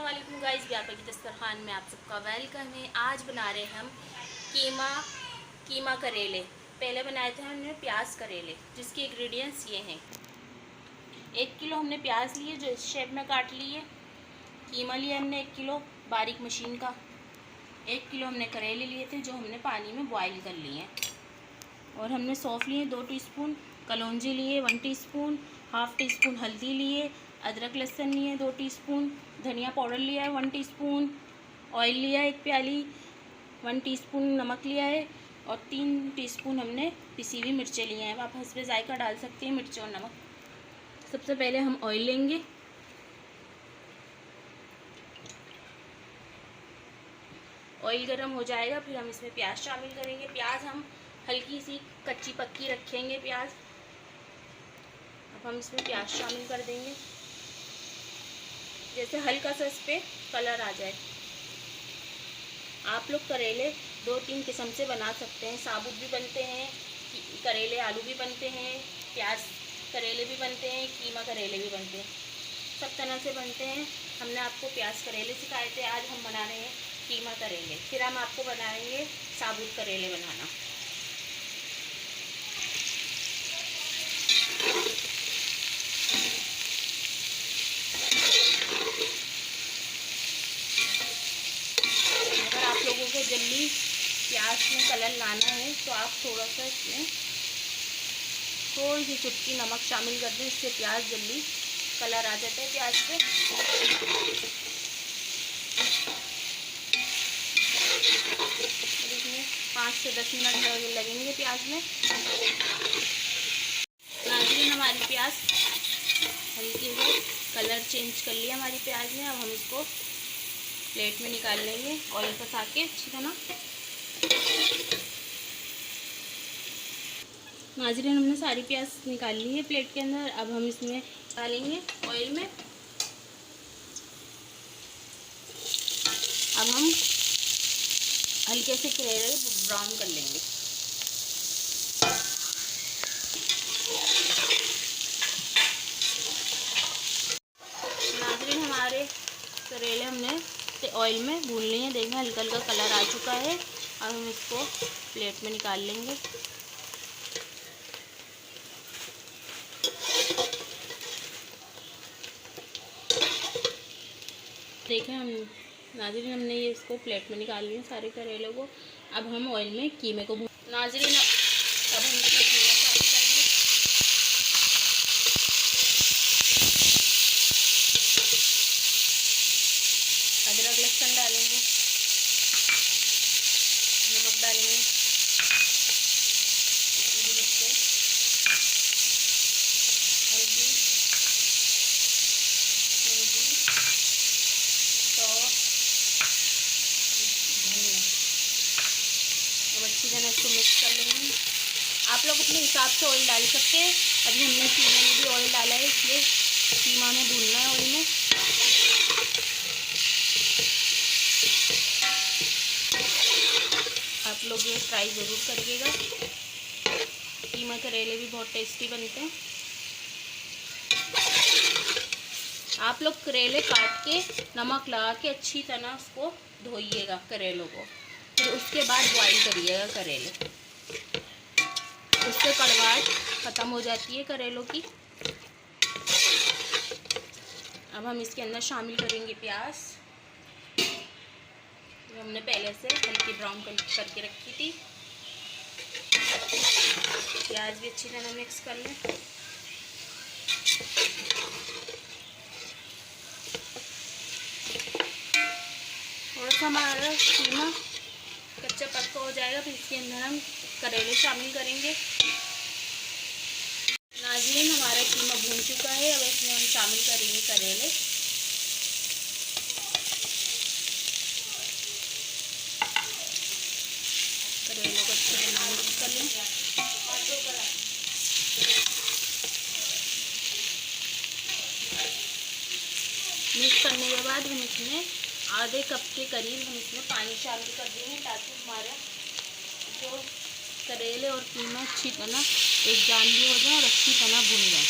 अस्सलाम वालेकुम गाइस, व्यापक की दस्तरखान में आप सबका वेलकम है। आज बना रहे हैं हम कीमा करेले। पहले बनाए थे हमने प्याज करेले, जिसके इंग्रेडिएंट्स ये हैं। 1 किलो हमने प्याज लिए जो इस शेप में काट लिए। कीमा लिया हमने 1 किलो बारीक मशीन का। 1 किलो हमने करेले लिए थे जो हमने पानी में बॉईल कर लिए। और हमने सौंफ लिए 2 टीस्पून, कलौंजी लिए 1 टीस्पून, हाफ़ टी स्पून हल्दी लिए, अदरक लहसुन लिए 2 टीस्पून, धनिया पाउडर लिया है 1 टीस्पून, ऑयल लिया है 1 प्याली, 1 टीस्पून नमक लिया है और 3 टीस्पून हमने पिसी हुई मिर्चें लिए हैं। आप हस्बे जायका डाल सकते हैं मिर्च और नमक। सबसे पहले हम ऑयल लेंगे। ऑयल गर्म हो जाएगा फिर हम इसमें प्याज शामिल करेंगे। प्याज हम हल्की सी कच्ची पक्की रखेंगे प्याज। अब हम इसमें प्याज शामिल कर देंगे, जैसे हल्का सा इस पर कलर आ जाए। आप लोग करेले 2-3 किस्म से बना सकते हैं। साबुत भी बनते हैं, करेले आलू भी बनते हैं, प्याज करेले भी बनते हैं, कीमा करेले भी बनते हैं, सब तरह से बनते हैं। हमने आपको प्याज करेले सिखाए थे, आज हम बना रहे हैं कीमा करेले। फिर हम आपको बनाएंगे साबुत करेले बनाना। अगर आप लोगों को जल्दी प्याज में कलर लाना है तो आप थोड़ा सा इसमें थोड़ी सी चुटकी नमक शामिल कर दें, इससे प्याज जल्दी कलर आ जाता है प्याज पे। इसमें 5 से 10 मिनट लगेंगे प्याज में। नाज़रीन, हमारी प्याज हल्की से कलर चेंज कर लिया हमारी प्याज ने। अब हम इसको प्लेट में निकाल लेंगे ऑयल फंसा के अच्छी तरह। नाज़रीन, हमने सारी प्याज निकाल ली है प्लेट के अंदर। अब हम इसमें डालेंगे ऑयल में। अब हम हल्के से करेले ब्राउन कर लेंगे। नाज़रीन, हमारे करेले हमने ऑयल में भून लिए हैं। देखें हल्का हल्का कलर आ चुका है। अब हम इसको प्लेट में निकाल लेंगे। देखें नाज़रीन, हमने ये इसको प्लेट में निकाल लिया सारे करेलों को। अब हम ऑयल में कीमे को नाज़रीन, अब हम इसमें कीमा शामिल करेंगे। अदरक लहसुन डालेंगे, नमक डालेंगे, हल्दी, अच्छी तरह इसको मिक्स कर लेंगे। आप लोग अपने हिसाब से ऑयल डाल सकते हैं। अभी हमने कीमे में भी ऑयल डाला है, इसलिए कीमा में भूनना है ऑयल में। आप लोग ये ट्राई ज़रूर करिएगा। कीमा करेले भी बहुत टेस्टी बनते हैं। आप लोग करेले काट के नमक लगा के अच्छी तरह उसको धोइएगा करेलों को, फिर उसके बाद बॉईल करिएगा करेले। उससे कड़वाहट ख़त्म हो जाती है करेलों की। अब हम इसके अंदर शामिल करेंगे प्याज, जो हमने पहले से हल्की ब्राउन करके रखी थी। प्याज भी अच्छी तरह मिक्स कर लें। थोड़ा सा हमारा कीमा कच्चा पक्का हो जाएगा, फिर इसके अंदर हम करेले शामिल करेंगे। नाज़रीन, हमारा कीमा भून चुका है। अब इसमें हम शामिल करेंगे करेले। करेलों को अच्छे से मिक्स कर लें। मिक्स करने के बाद हम इसमें आधे कप के करीब हम इसमें पानी शामिल कर देंगे, ताकि हमारा जो करेले और कीमा अच्छी तरह एक जान भी हो जाए और अच्छी तरह भून जाए।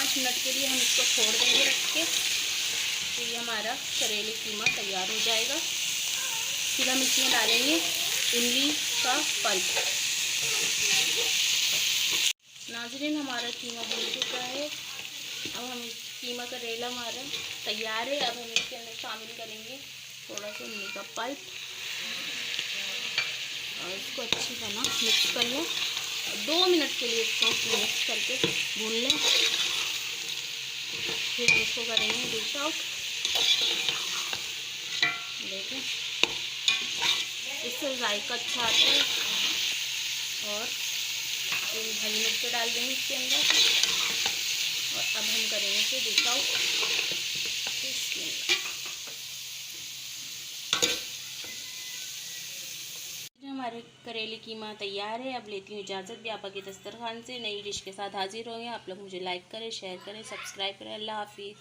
5 मिनट के लिए हम इसको छोड़ देंगे रख के। तो ये हमारा करेले कीमा तैयार हो जाएगा। फिर हम इसमें डालेंगे इमली का पल्प। नाज़रीन, हमारा कीमा बन चुका है। अब हम कीमा करेला हमारा तैयार है। अब हम इसके अंदर शामिल करेंगे थोड़ा सा इमली का पल्प और इसको अच्छी तरह मिक्स कर लें। 2 मिनट के लिए इसको मिक्स करके भून लें। फिर हम इसको करेंगे डिश आउट। देखें, इससे जायका अच्छा आता है। और हरी मिर्च डाल देंगे इसके अंदर। और अब हम करेंगे इसे डिश आउट। हमारे करेले कीमा तैयार है। अब लेती हूँ इजाज़त भी आपा के दस्तरखान से। नई डिश के साथ हाजिर होंगे। आप लोग मुझे लाइक करें, शेयर करें, सब्सक्राइब करें। अल्लाह हाफिज़।